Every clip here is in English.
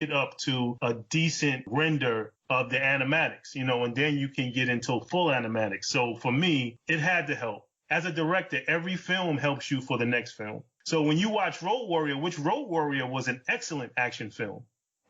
it up to a decent render of the animatics, and then you can get into full animatics. So for me, it had to help. As a director, every film helps you for the next film. So when you watch Road Warrior, which Road Warrior was an excellent action film,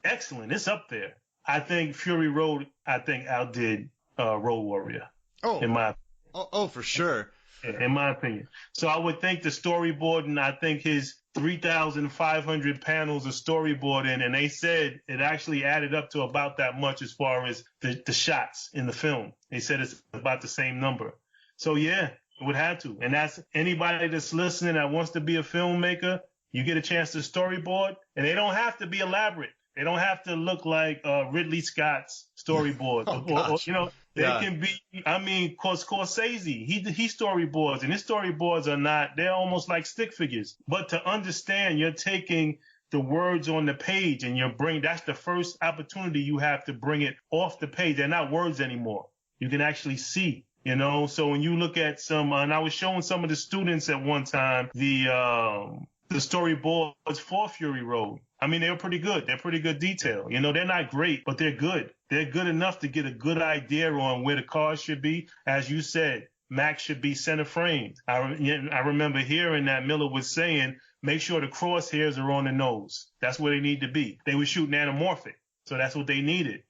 excellent, it's up there. I think Fury Road, outdid Road Warrior. Oh, in my for sure. In my opinion. So I would think the storyboarding, I think his 3,500 panels of storyboarding, and they said it actually added up to about that much as far as the shots in the film. They said it's about the same number. So yeah, it would have to. And that's anybody that's listening that wants to be a filmmaker, you get a chance to storyboard, and they don't have to be elaborate. They don't have to look like Ridley Scott's storyboard. They can be, Scorsese, he storyboards, and his storyboards they're almost like stick figures. But to understand, you're taking the words on the page and that's the first opportunity you have to bring it off the page. They're not words anymore. You can actually see, So when you look at and I was showing some of the students at one time, the storyboards for Fury Road. I mean, they were pretty good. They're pretty good detail. They're not great, but they're good. They're good enough to get a good idea on where the cars should be. As you said, Max should be center framed. I remember hearing that Miller was saying, make sure the crosshairs are on the nose. That's where they need to be. They were shooting anamorphic. So that's what they needed,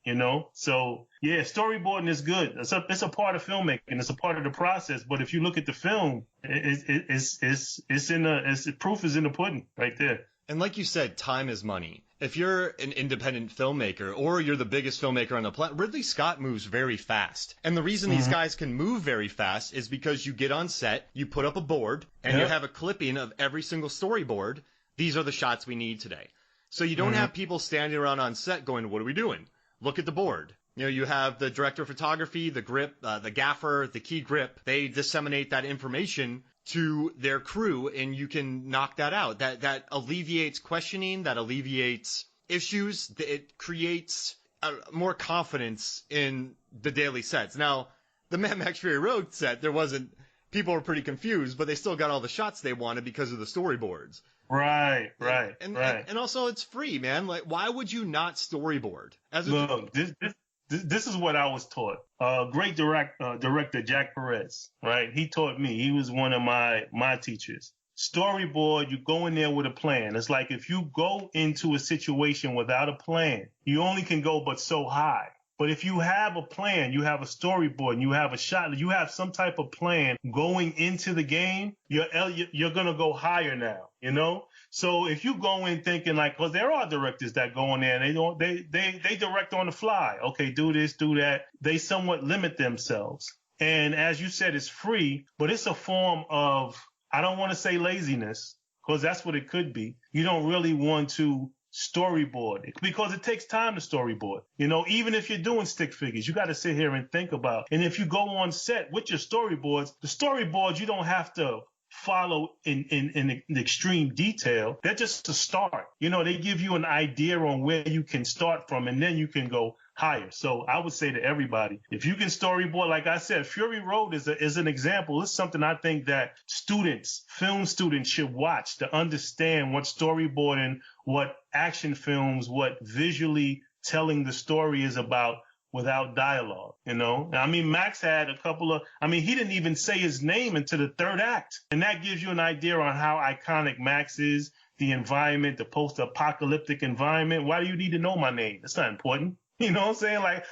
So, yeah, storyboarding is good. It's a part of filmmaking. It's a part of the process. But if you look at the film, proof is in the pudding right there. And like you said, time is money. If you're an independent filmmaker or you're the biggest filmmaker on the planet, Ridley Scott moves very fast. And the reason these guys can move very fast is because you get on set, you put up a board, and you have a clipping of every single storyboard. These are the shots we need today. So you don't have people standing around on set going, what are we doing? Look at the board. You have the director of photography, the grip, the gaffer, the key grip. They disseminate that information to their crew, and you can knock that out. That alleviates questioning, that alleviates issues. It creates more confidence in the daily sets. Now, the Mad Max Fury Road set, people were pretty confused, but they still got all the shots they wanted because of the storyboards. Right. And also, it's free, man. Like, why would you not storyboard? Look, this is what I was taught. Great director Jack Perez, right? He taught me. He was one of my teachers. Storyboard, you go in there with a plan. It's like if you go into a situation without a plan, you only can go but so high. But if you have a plan, you have a storyboard, and you have a shot, you have some type of plan going into the game, you're going to go higher now, So if you go in thinking because there are directors that go in there and they direct on the fly. Okay, do this, do that. They somewhat limit themselves. And as you said, it's free, but it's a form of, I don't want to say laziness, because that's what it could be. You don't really want to storyboard it because it takes time to storyboard. Even if you're doing stick figures, you got to sit here and think about. And if you go on set with your storyboards, the storyboards you don't have to follow in extreme detail. They're just a start. They give you an idea on where you can start from, and then you can go higher. So I would say to everybody, if you can storyboard, like I said, Fury Road is an example. It's something I think that film students should watch to understand what storyboarding, what action films, what visually telling the story is about without dialogue, I mean, Max had he didn't even say his name until the third act. And that gives you an idea on how iconic Max is, the environment, the post-apocalyptic environment. Why do you need to know my name? It's not important. You know what I'm saying? Like,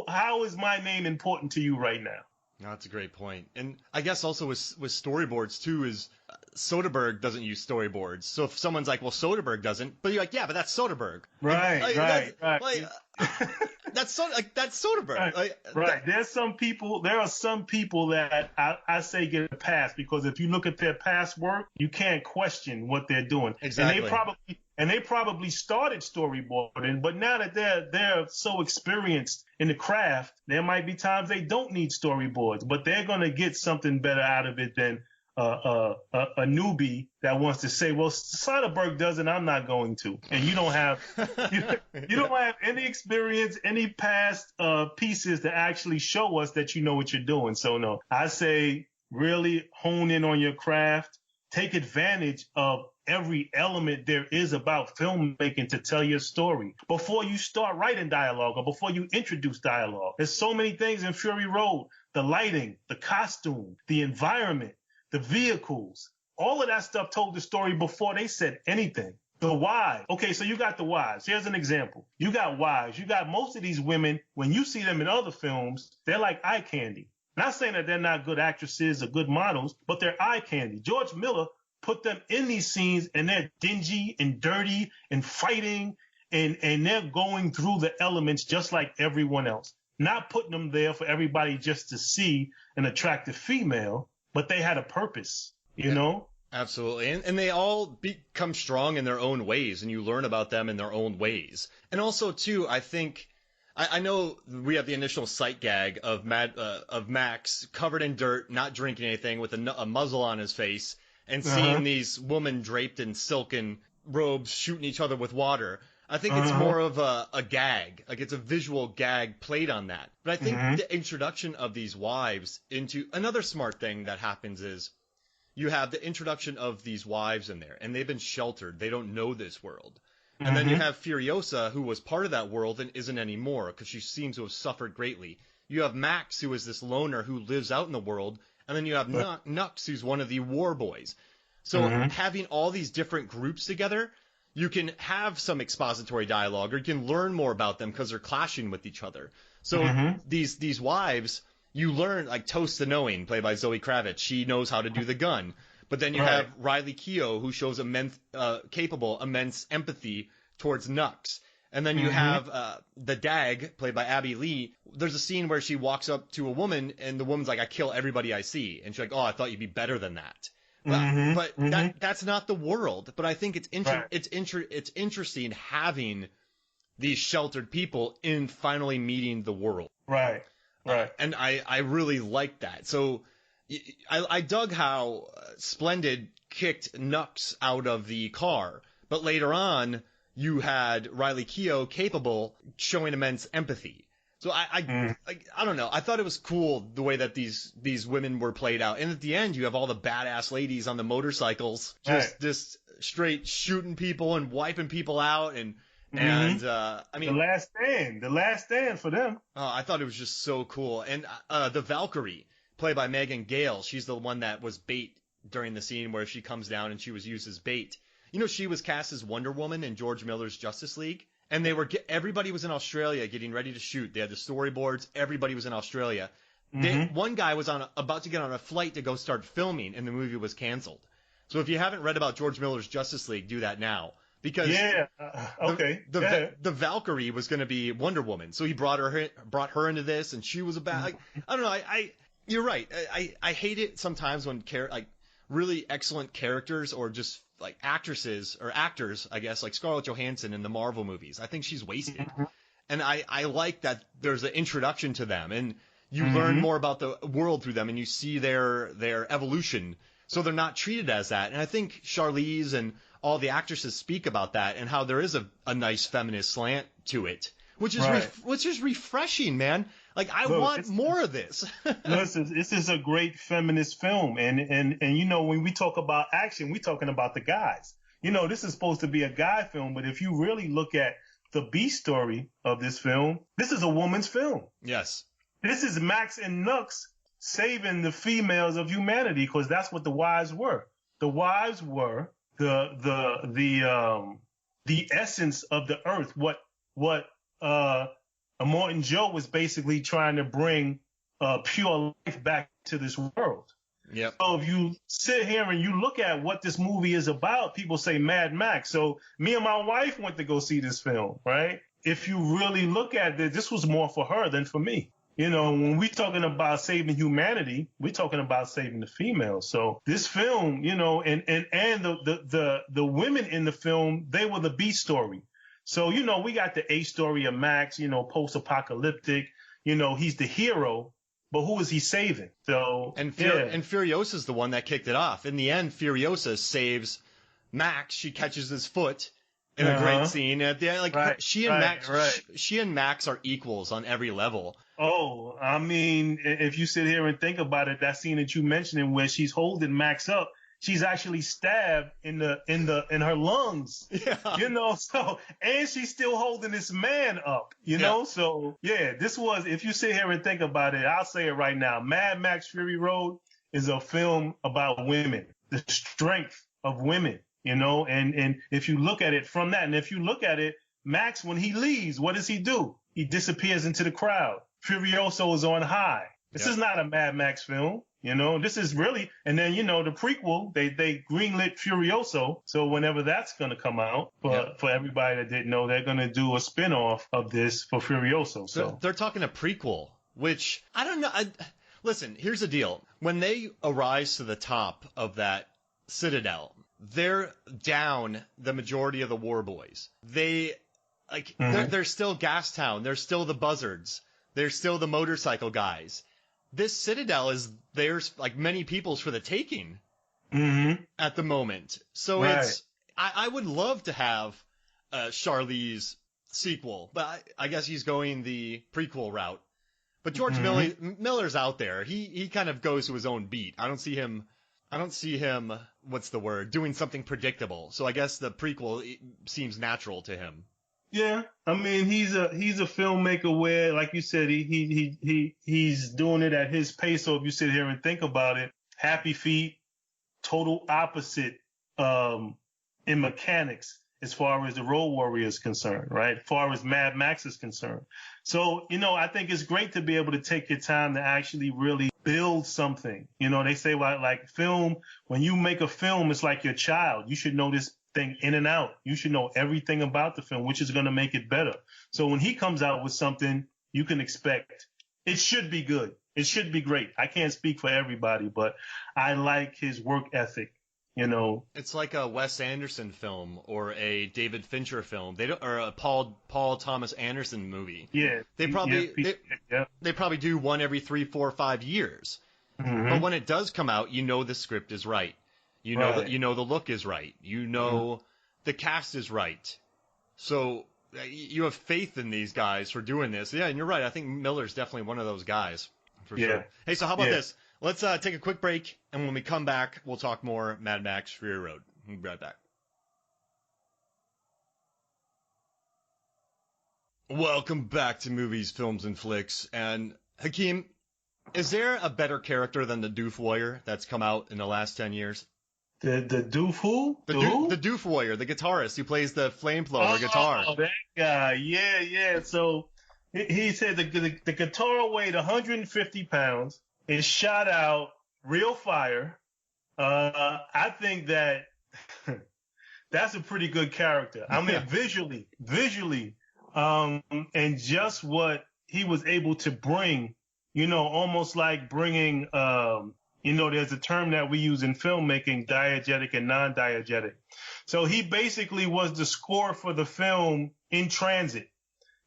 how is my name important to you right now? No, that's a great point. And I guess also with storyboards too is Soderbergh doesn't use storyboards. So if someone's like, well, Soderbergh doesn't, but you're like, yeah, but that's Soderbergh. Right. That's Soderbergh. Right. There are some people that I say get a pass because if you look at their past work, you can't question what they're doing. Exactly. And they probably started storyboarding, but now that they're so experienced in the craft, there might be times they don't need storyboards, but they're going to get something better out of it than a newbie that wants to say, well, Soderbergh does it, I'm not going to. And you don't have you don't have any experience, any past pieces to actually show us that you know what you're doing. So no, I say really hone in on your craft. Take advantage of every element there is about filmmaking to tell your story before you start writing dialogue or before you introduce dialogue. There's so many things in Fury Road: the lighting, the costume, the environment, the vehicles. All of that stuff told the story before they said anything. The wives. Okay, so you got the wives. Here's an example. You got wives. You got most of these women, when you see them in other films, they're like eye candy. Not saying that they're not good actresses or good models, but they're eye candy. George Miller put them in these scenes and they're dingy and dirty and fighting and they're going through the elements just like everyone else. Not putting them there for everybody just to see an attractive female, but they had a purpose, you know? Absolutely. And they all become strong in their own ways, and you learn about them in their own ways. And also, too, I think, I know we have the initial sight gag of Max covered in dirt, not drinking anything, with a muzzle on his face, and seeing these women draped in silken robes shooting each other with water. I think it's more of a gag, like it's a visual gag played on that. But I think the introduction of these wives into another smart thing that happens is you have the introduction of these wives in there, and they've been sheltered. They don't know this world. And then you have Furiosa, who was part of that world and isn't anymore because she seems to have suffered greatly. You have Max, who is this loner who lives out in the world. And then you have Nux, who's one of the war boys. So having all these different groups together, you can have some expository dialogue, or you can learn more about them because they're clashing with each other. So these wives, you learn, like Toast the Knowing, played by Zoe Kravitz. She knows how to do the gun. But then you have Riley Keough, who shows immense empathy towards Nux. And then you have the Dag, played by Abby Lee. There's a scene where she walks up to a woman, and the woman's like, I kill everybody I see. And she's like, oh, I thought you'd be better than that. But that's not the world. But I think it's interesting having these sheltered people in finally meeting the world. Right. And I really like that. So I dug how Splendid kicked Nux out of the car. But later on, you had Riley Keough capable, showing immense empathy. So I don't know. I thought it was cool the way that these women were played out. And at the end, you have all the badass ladies on the motorcycles, just straight shooting people and wiping people out. And I mean, the last stand for them. Oh, I thought it was just so cool. And the Valkyrie, played by Megan Gale, she's the one that was bait during the scene where she comes down and she was used as bait. You know, she was cast as Wonder Woman in George Miller's Justice League. And everybody was in Australia getting ready to shoot. They had the storyboards. Everybody was in Australia. One guy was about to get on a flight to go start filming, and the movie was canceled. So if you haven't read about George Miller's Justice League, do that now. Because the Valkyrie was going to be Wonder Woman. So he brought her into this, and she was about, like, I don't know. You're right. I hate it sometimes when really excellent characters, or just like actresses or actors, I guess, like Scarlett Johansson in the Marvel movies. I think she's wasted. And I like that there's an introduction to them, and you learn more about the world through them, and you see their evolution. So they're not treated as that. And I think Charlize and all the actresses speak about that, and how there is a nice feminist slant to it, which is refreshing, man. Like, I want more of this. Listen, this is a great feminist film. And you know, when we talk about action, we're talking about the guys. You know, this is supposed to be a guy film, but if you really look at the B story of this film, this is a woman's film. Yes. This is Max and Nux saving the females of humanity, because that's what the wives were. The wives were the essence of the earth. What Morton Joe was basically trying to bring pure life back to this world. Yep. So if you sit here and you look at what this movie is about, people say Mad Max. So me and my wife went to go see this film, right? If you really look at it, this was more for her than for me. You know, when we're talking about saving humanity, we're talking about saving the females. So this film, you know, and the women in the film, they were the B story. So, you know, we got the A story of Max, you know, post-apocalyptic, you know, he's the hero, but who is he saving? So, and Furiosa's the one that kicked it off. In the end, Furiosa saves Max. She catches his foot in a great scene. At the end, she and Max are equals on every level. Oh, I mean, if you sit here and think about it, that scene that you mentioned where she's holding Max up she's actually stabbed in her lungs. Yeah. So, and she's still holding this man up, So yeah, this was, if you sit here and think about it, I'll say it right now. Mad Max Fury Road is a film about women, the strength of women, and if you look at it from that, and if you look at it, Max, when he leaves, what does he do? He disappears into the crowd. Furioso is on high. This is not a Mad Max film. This is really, and then, the prequel, they greenlit Furioso. So whenever that's going to come out, for everybody that didn't know, they're going to do a spinoff of this for Furioso. So they're talking a prequel, which I don't know. Listen, here's the deal. When they arise to the top of that citadel, they're down the majority of the war boys. They're still Gastown. They're still the buzzards. They're still the motorcycle guys. This citadel is theirs, like many people's, for the taking at the moment. So I would love to have a Charlize sequel, but I guess he's going the prequel route. But George Miller's out there. He kind of goes to his own beat. I don't see him, what's the word, doing something predictable. So I guess the prequel seems natural to him. Yeah, I mean, he's a filmmaker where, like you said, he's doing it at his pace. So if you sit here and think about it, Happy Feet, total opposite in mechanics as far as the Road Warrior is concerned, right? As far as Mad Max is concerned. So, I think it's great to be able to take your time to actually really build something. They say, like film, when you make a film, it's like your child. You should know this thing in and out. You should know everything about the film, which is going to make it better. So when he comes out with something, you can expect it should be good. It should be great. I can't speak for everybody, but I like his work ethic. It's like a Wes Anderson film or a David Fincher film. Or a Paul Thomas Anderson movie. Yeah. They probably do one every 3, 4, 5 years. But when it does come out, the script is right. The look is right. The cast is right. So you have faith in these guys for doing this. Yeah, and you're right. I think Miller's definitely one of those guys for sure. Hey, so how about this? Let's take a quick break, and when we come back, we'll talk more Mad Max Fury Road. We'll be right back. Welcome back to Movies, Films, and Flicks. And Hakim, is there a better character than the Doof Warrior that's come out in the last 10 years? The Doof who? The Doof Warrior, the guitarist who plays the flamethrower guitar. Oh, that guy. Yeah. So he said the guitar weighed 150 pounds. Is shot out real fire. I think that that's a pretty good character. I mean, visually, and just what he was able to bring, almost like bringing, there's a term that we use in filmmaking, diegetic and non-diegetic. So he basically was the score for the film in transit.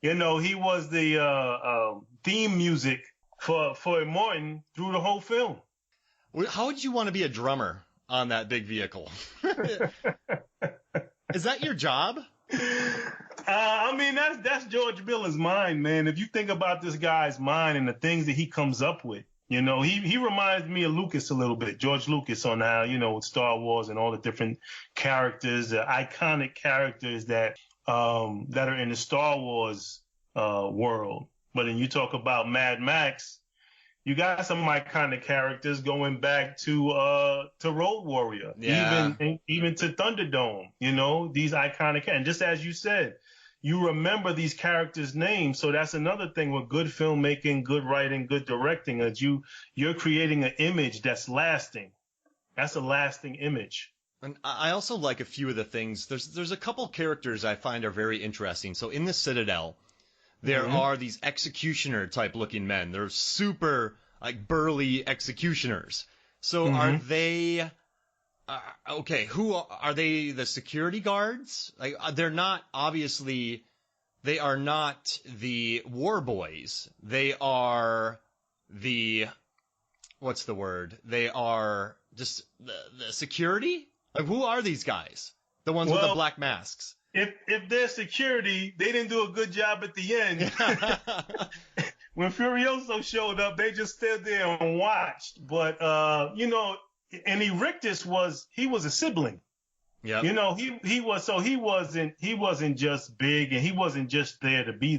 He was the theme music for Martin through the whole film. How would you want to be a drummer on that big vehicle? Is that your job? I mean, that's George Miller's mind, man. If you think about this guy's mind and the things that he comes up with, he reminds me of Lucas a little bit, George Lucas, on how, with Star Wars and all the different characters, the iconic characters that are in the Star Wars world. But then you talk about Mad Max, you got some iconic characters going back to Road Warrior, even to Thunderdome. These iconic, and just as you said, you remember these characters' names. So that's another thing with good filmmaking, good writing, good directing, that you're creating an image that's lasting. That's a lasting image. And I also like a few of the things. There's a couple characters I find are very interesting. So in the Citadel, there are these executioner type looking men. They're super burly executioners. So are they okay? Who are they? The security guards? They're not obviously. They are not the war boys. They are the what's the word? They are just the security. Who are these guys? The ones with the black masks. If they're security, they didn't do a good job at the end. When Furioso showed up, they just stood there and watched. But, and Erictus was a sibling. Yeah. You know, he wasn't just big, and he wasn't just there to be